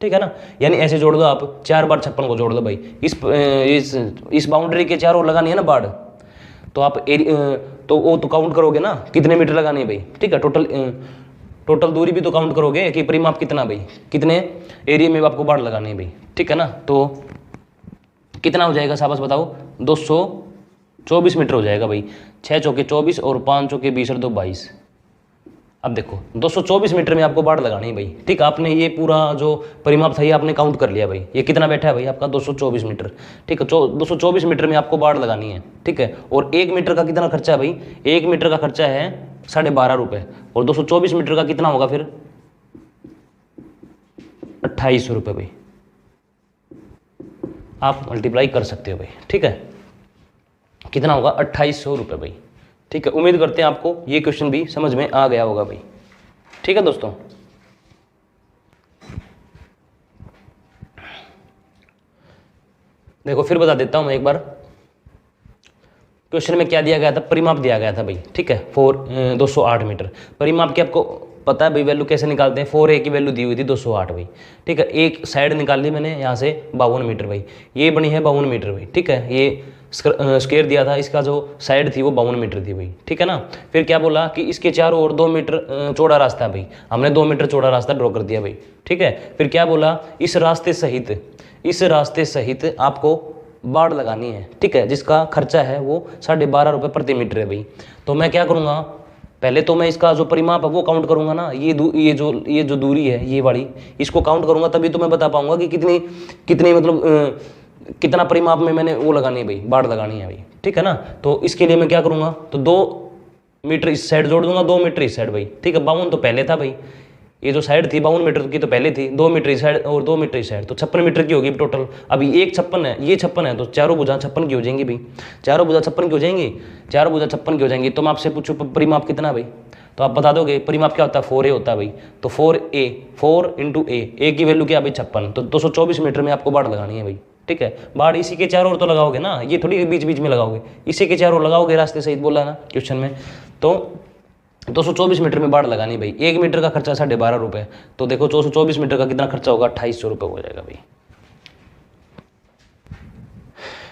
ठीक है ना। यानी ऐसे जोड़ दो आप, 4 बार 56 को जोड़ दो भाई। इस बाउंड्री के चारों लगानी है ना बाड़, तो आप तो वो तो काउंट करोगे ना कितने मीटर लगाने हैं भाई, ठीक है। टोटल दूरी भी तो काउंट करोगे कि परिमाप कितना भाई, कितने एरिया में आपको बाड़ लगानी है भाई, ठीक है ना। तो कितना हो जाएगा शाबाश बताओ, 224 मीटर हो जाएगा भाई। 6 चौके 24 और 5 चौके 20 और 2 22। अब देखो 224 मीटर में आपको बाड़ लगानी है भाई, ठीक। आपने ये पूरा जो परिमाप था ये आपने काउंट कर लिया भाई। ये कितना बैठा है भाई आपका 224 मीटर, ठीक है। 224 मीटर में आपको बाड़ लगानी है, ठीक है। और 1 मीटर का कितना खर्चा है भाई, 1 मीटर का खर्चा है 12.5 रुपये, और 224 मीटर का कितना होगा फिर 2800 रुपये भाई। आप मल्टीप्लाई कर सकते हो भाई, ठीक है। कितना होगा 2800 रुपये भाई, ठीक है। उम्मीद करते हैं आपको ये क्वेश्चन भी समझ में आ गया होगा भाई, ठीक है दोस्तों। देखो फिर बता देता हूं मैं एक बार, क्वेश्चन में क्या दिया गया था, परिमाप दिया गया था भाई, ठीक है। 208 मीटर परिमाप की आपको पता है भाई वैल्यू कैसे निकालते हैं। 4a की वैल्यू दी हुई थी 208 भाई, ठीक है। एक साइड निकाल ली मैंने यहाँ से 52 मीटर भाई, ये बनी है 52 मीटर भाई, ठीक है। ये स्क्वायर दिया था, इसका जो साइड थी वो 52 मीटर थी भाई, ठीक है ना। फिर क्या बोला कि इसके चारों ओर 2 मीटर चौड़ा रास्ता है भाई, हमने 2 मीटर चौड़ा रास्ता ड्रॉ कर दिया भाई, ठीक है। फिर क्या बोला, इस रास्ते सहित आपको बाड़ लगानी है, ठीक है, जिसका खर्चा है वो 12.5 रुपये प्रति मीटर है भाई। तो मैं क्या करूँगा, पहले तो मैं इसका जो परिमाप है वो काउंट करूंगा ना, ये जो दूरी है ये वाली, इसको काउंट करूंगा तभी तो मैं बता पाऊंगा कि कितनी मतलब कितना परिमाप में मैंने वो लगानी है भाई, बाड़ लगानी है भाई, ठीक है ना। तो इसके लिए मैं क्या करूंगा, तो 2 मीटर इस साइड जोड़ दूंगा, 2 मीटर इस साइड भाई, ठीक है। 52 तो पहले था भाई, ये जो साइड थी 52 मीटर की तो पहले थी, 2 मीटर इस साइड और 2 मीटर इस साइड, तो 56 मीटर की होगी टोटल। अभी एक 56 है, ये 56 है, तो चारों भुजा 56 की हो जाएंगी भाई, चारों भुजा 56 की हो जाएंगी, चारों भुजा 56 की हो जाएंगी। तो मैं आपसे पूछूं परिमाप कितना भाई, तो आप बता दोगे परिमाप क्या होता है 4a होता है भाई। तो 4a 4 × a की वैल्यू क्या भाई 56, तो 224 मीटर में आपको बाड़ लगानी है भाई, ठीक है। बाड़ इसी के चारों ओर तो लगाओगे ना, ये थोड़ी बीच बीच में लगाओगे, इसी के चारों ओर लगाओगे, रास्ते सहित बोला ना क्वेश्चन में। तो 224 मीटर में बाड़ लगानी भाई, 1 मीटर का खर्चा 12.5 रुपये, तो देखो 224 मीटर का कितना खर्चा होगा 2800 रुपये हो जाएगा भाई।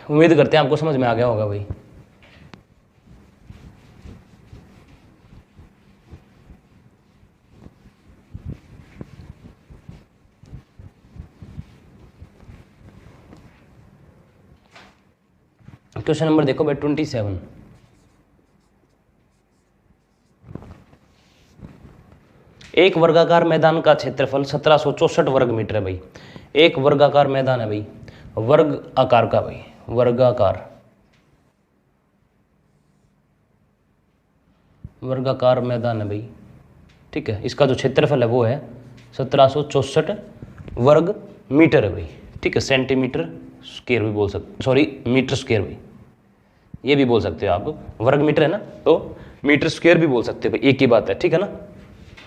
उम्मीद करते हैं आपको समझ में आ गया होगा भाई। क्वेश्चन नंबर देखो भाई 27। एक वर्गाकार मैदान का क्षेत्रफल 1764 वर्ग मीटर है भाई। एक वर्गाकार मैदान है भाई, वर्ग आकार का भाई, वर्गाकार मैदान है भाई, ठीक है। इसका जो क्षेत्रफल है वो है 1764 वर्ग मीटर है भाई, ठीक है। सेंटीमीटर स्क्वायर भी बोल सकते, सॉरी मीटर स्क्वायर भाई, ये भी बोल सकते हो आप, वर्ग मीटर है ना, तो मीटर स्क्वायर भी बोल सकते हो भाई, एक ही बात है, ठीक है ना।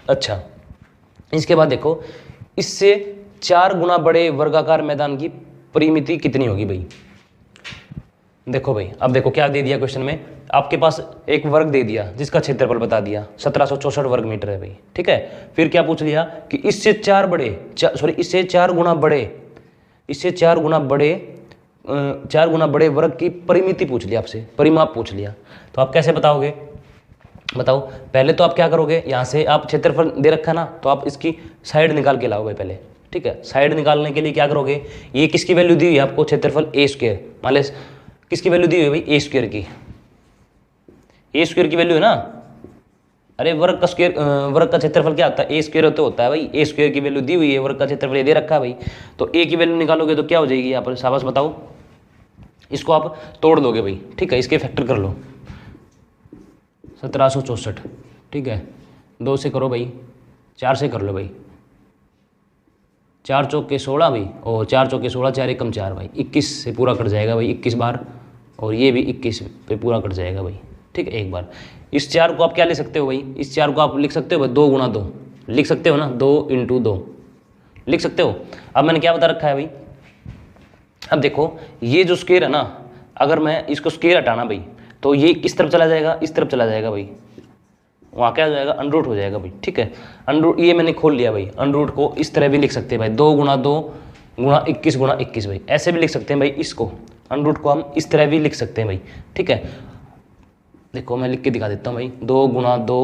अच्छा, इसके बाद देखो, इससे 4 गुना बड़े वर्गाकार मैदान की परिमिति कितनी होगी भाई। देखो भाई, अब देखो क्या दे दिया क्वेश्चन में, आपके पास एक वर्ग दे दिया जिसका क्षेत्रफल बता दिया 1764 वर्ग मीटर है भाई, ठीक है। फिर क्या पूछ लिया कि इससे 4 गुना बड़े वर्ग की परिमिति पूछ लिया आपसे, परिमाप पूछ लिया। तो आप कैसे बताओगे, बताओ। पहले तो आप क्या करोगे, यहाँ से आप क्षेत्रफल दे रखा ना, तो आप इसकी साइड निकाल के लाओगे पहले, ठीक है। साइड निकालने के लिए क्या करोगे, ये किसकी वैल्यू दी हुई है आपको, क्षेत्रफल ए स्क्वायर, मान लो किसकी वैल्यू दी हुई है भाई, ए स्क्वायर की, ए स्क्वायर की वैल्यू है ना। अरे वर्ग का स्क्वायर, वर्ग का क्षेत्रफल क्या होता है, ए स्क्वायर तो होता है भाई, ए स्क्वायर की वैल्यू दी हुई है, वर्ग का क्षेत्रफल दे रखा है भाई, तो ए की वैल्यू निकालोगे तो क्या हो जाएगी यहाँ पर, शाबाश बताओ। इसको आप तोड़ लोगे भाई, ठीक है, इसके फैक्टर कर लो, 1764, ठीक है, 2 से करो भाई, 4 से कर लो भाई, 4 चौके 16 भाई, और 4 चौके 16, 4 एकम 4 भाई, 21 से पूरा कट जाएगा भाई, 21 बार, और ये भी 21 पे पूरा कट जाएगा भाई, ठीक है, एक बार। इस 4 को आप क्या ले सकते हो भाई, इस 4 को आप लिख सकते हो भाई 2 गुना 2, लिख सकते हो ना, 2 × 2 लिख सकते हो। अब मैंने क्या बता रखा है भाई, अब देखो ये जो स्क्वायर है ना, अगर मैं इसको स्क्वायर हटाना भाई, तो ये किस तरफ चला जाएगा, इस तरफ चला जाएगा भाई, वहाँ क्या हो जाएगा, अंडरूट हो जाएगा भाई, ठीक है। अंडरूट ये मैंने खोल लिया भाई, अंडरूट को इस तरह भी लिख सकते हैं भाई, 2 × 2 × 21 × 21 भाई, ऐसे भी लिख सकते हैं भाई इसको, अंडरूट को हम इस तरह भी लिख सकते हैं भाई, ठीक है। देखो मैं लिख के दिखा देता हूँ भाई, 2 × 2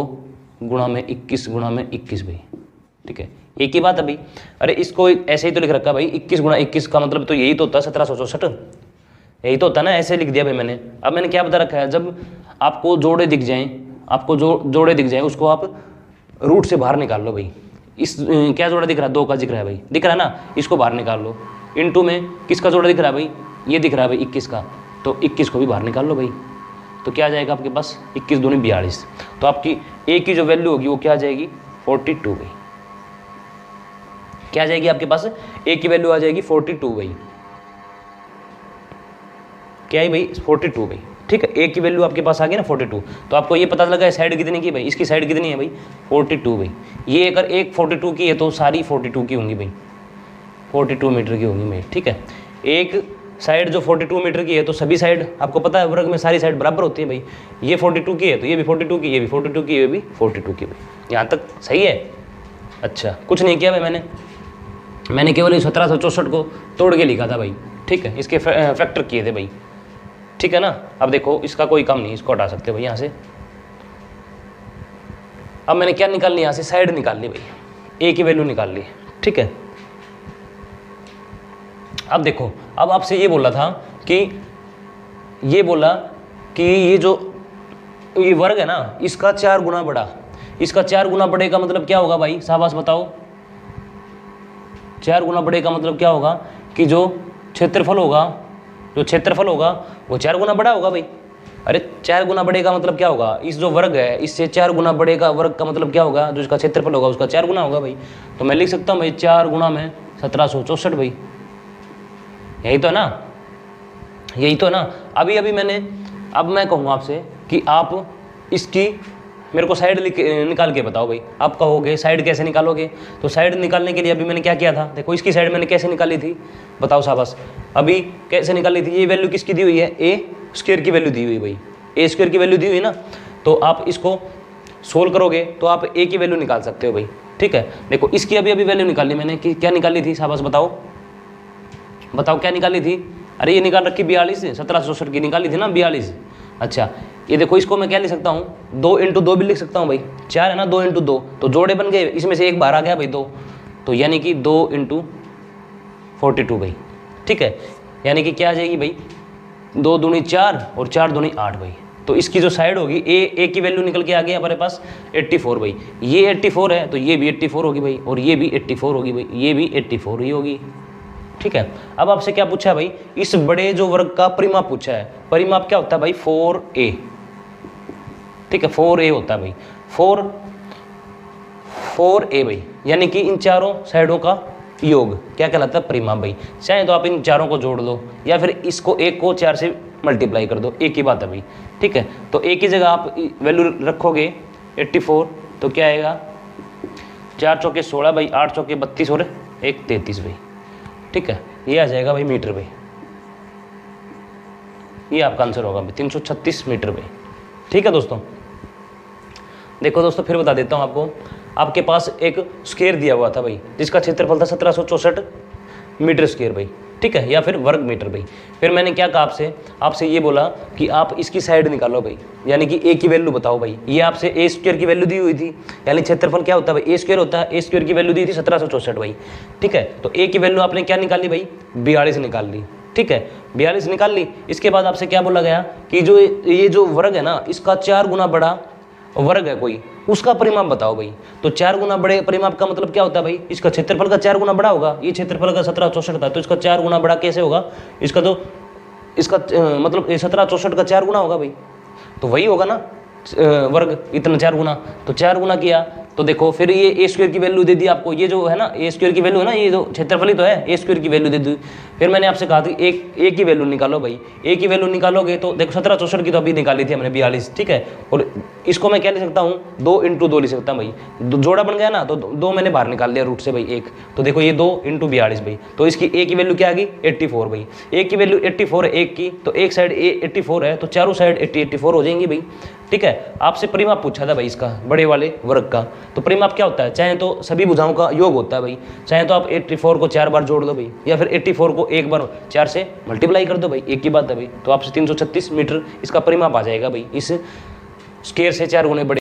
× 21 × 21 भाई, ठीक है, एक ही बात है भाई। अरे इसको ऐसे ही तो लिख रखा है भाई, 21 × 21 का मतलब तो यही तो होता है 1764, यही तो होता है ना, ऐसे लिख दिया भाई मैंने। अब मैंने क्या बता रखा है, जब आपको जोड़े दिख जाएं, आपको जोड़े दिख जाए, उसको आप रूट से बाहर निकाल लो भाई। इस क्या जोड़ा दिख रहा है, 2 का दिख रहा है भाई, दिख रहा है ना, इसको बाहर निकाल लो। इनटू में किसका जोड़ा दिख रहा है भाई, ये दिख रहा है भाई 21 का, तो 21 को भी बाहर निकाल लो भाई, तो क्या आ जाएगा आपके पास, 21 दूनी 42, तो आपकी ए की जो वैल्यू होगी वो क्या आ जाएगी, 42 भाई, क्या आ जाएगी आपके पास, ए की वैल्यू आ जाएगी 42 भाई, क्या है भाई, 42 भाई, ठीक है। ए की वैल्यू आपके पास आ गई ना 42, तो आपको ये पता लगा है साइड कितनी की भाई, इसकी साइड कितनी है भाई, 42 भाई। ये अगर एक 42 की है तो सारी 42 की होंगी भाई, 42 मीटर की होंगी भाई, ठीक है। एक साइड जो 42 मीटर की है तो सभी साइड, आपको पता है वर्ग में सारी साइड बराबर होती है भाई, ये 42 की है तो ये भी 42 की, ये भी 42 की, ये भी 42 की भाई, यहाँ तक सही है। अच्छा, कुछ नहीं किया भाई मैंने केवल 1764 को तोड़ के लिखा था भाई, ठीक है, इसके फैक्टर किए थे भाई, ठीक है ना। अब देखो इसका कोई काम नहीं, इसको हटा सकते हो भाई यहाँ से। अब मैंने क्या निकाल ली, यहाँ से साइड निकाल ली भाई, ए की वैल्यू निकाल ली, ठीक है। अब देखो, अब आपसे ये बोला था कि ये जो ये वर्ग है ना, इसका 4 गुना बड़ा, इसका 4 गुना बड़े का मतलब क्या होगा भाई, शाबाश बताओ। 4 गुना बड़े का मतलब क्या होगा कि जो क्षेत्रफल होगा वो 4 गुना बड़ा होगा भाई। अरे 4 गुना बड़े का मतलब क्या होगा, इस जो वर्ग है इससे 4 गुना बड़े का वर्ग का मतलब क्या होगा, जो इसका क्षेत्रफल होगा उसका 4 गुना होगा भाई। तो मैं लिख सकता हूँ भाई 4 गुना में 1764 भाई, यही तो है ना, यही तो है ना। अभी मैं कहूँगा आपसे कि आप इसकी मेरे को साइड निकाल के बताओ भाई। आप कहोगे साइड कैसे निकालोगे, तो साइड निकालने के लिए अभी मैंने क्या किया था, देखो इसकी साइड मैंने कैसे निकाली थी, बताओ शाबाश। अभी कैसे निकाली थी, ये वैल्यू किसकी दी हुई है, ए स्क्वायर की वैल्यू दी हुई भाई, ए स्क्वायर की वैल्यू दी हुई ना, तो आप इसको सोल्व करोगे तो आप ए की वैल्यू निकाल सकते हो भाई, ठीक है। देखो इसकी अभी वैल्यू निकाली मैंने, कि क्या निकाली थी, शाबाश बताओ क्या निकाली थी। अरे ये निकाल रखी 42, 1764 की निकाली थी ना 42। अच्छा ये देखो, इसको मैं क्या लिख सकता हूँ, 2 × 2 भी लिख सकता हूँ भाई, 4 है ना, 2 × 2 तो जोड़े बन गए, इसमें से एक बाहर आ गया भाई 2, तो यानी कि 2 × 42 भाई, ठीक है। यानी कि क्या आ जाएगी भाई, 2 दूनी 4 और 4 दूनी 8 भाई। तो इसकी जो साइड होगी ए की वैल्यू निकल के आ गई हमारे पास 84 भाई, ये 84 है तो ये भी 84 होगी भाई, और ये भी 84 होगी भाई, ये भी 84 ही होगी, ठीक है। अब आपसे क्या पूछा है भाई, इस बड़े जो वर्ग का परिमाप पूछा है। परिमाप क्या होता है भाई, 4a, ठीक है, 4a होता है भाई, 4a भाई, यानी कि इन चारों साइडों का योग क्या कहलाता है, परिमाप भाई। चाहे तो आप इन चारों को जोड़ लो, या फिर इसको एक को 4 से मल्टीप्लाई कर दो, एक ही बात है भाई। ठीक है, तो एक ही जगह आप वैल्यू रखोगे 84, तो क्या आएगा 4 चौके 16 भाई, 8 चौके 32 और 1 33 भाई। ठीक है, ये आ जाएगा भाई मीटर भाई, ये आपका आंसर होगा भाई 336 मीटर भाई। ठीक है दोस्तों, देखो दोस्तों फिर बता देता हूँ आपको, आपके पास एक स्क्वायर दिया हुआ था भाई, जिसका क्षेत्रफल था 1764 मीटर स्क्वायर भाई। ठीक है, या फिर वर्ग मीटर भाई। फिर मैंने क्या कहा आपसे ये बोला कि आप इसकी साइड निकालो भाई, यानी कि ए की वैल्यू बताओ भाई। ये आपसे ए स्क्वायर की वैल्यू दी हुई थी, यानी क्षेत्रफल क्या होता है भाई, ए स्क्वायर होता है। ए स्क्वायर की वैल्यू दी थी 1764 भाई। ठीक है, तो ए की वैल्यू आपने क्या निकाली भाई, 42 निकाल ली। ठीक है, 42 निकाल ली। इसके बाद आपसे क्या बोला गया कि जो ये जो वर्ग है ना, इसका 4 गुना बड़ा वर्ग है कोई, उसका परिमाप बताओ भाई। तो 4 गुना बड़े परिमाप का मतलब क्या होता है भाई, इसका क्षेत्रफल का 4 गुना बड़ा होगा। ये क्षेत्रफल का 1764 था, तो इसका 4 गुना बड़ा कैसे होगा, इसका तो इसका मतलब 1764 का 4 गुना होगा भाई, तो वही होगा ना वर्ग, इतना 4 गुना। तो 4 गुना किया तो देखो फिर ये ए स्क्वायर की वैल्यू दे दी आपको, ये जो है ना ए स्क्वायर की वैल्यू है ना, ये जो क्षेत्रफल ही तो है, ए स्क्वायर की वैल्यू दे दी। फिर मैंने आपसे कहा था ए की वैल्यू निकालो भाई। ए की वैल्यू निकालोगे तो देखो 1764 की तो अभी निकाली थी हमने 42। ठीक है, और इसको मैं क्या लिख सकता हूँ, 2 × 2 लिख सकता हूँ भाई। जोड़ा बन गया ना, तो 2 मैंने बाहर निकाल दिया रूट से भाई 1, तो देखो ये 2 × 42 भाई। तो इसकी ए की वैल्यू क्या आ गई 84 भाई। ए की वैल्यू 84 है एक की, तो एक साइड ए 84 है, तो चारों साइड 84 हो जाएंगी भाई। ठीक है, आपसे परिमाप पूछा था भाई इसका, बड़े वाले वर्ग का। तो परिमाप क्या होता है, चाहे तो सभी भुजाओं का योग होता है भाई, चाहे तो आप 84 को 4 बार जोड़ दो भाई, या फिर 84 को एक बार 4 से मल्टीप्लाई कर दो भाई, एक ही बात है भाई। तो आपसे 336 मीटर इसका परिमाप आ जाएगा भाई, इस स्क्वायर से 4 गुने बड़े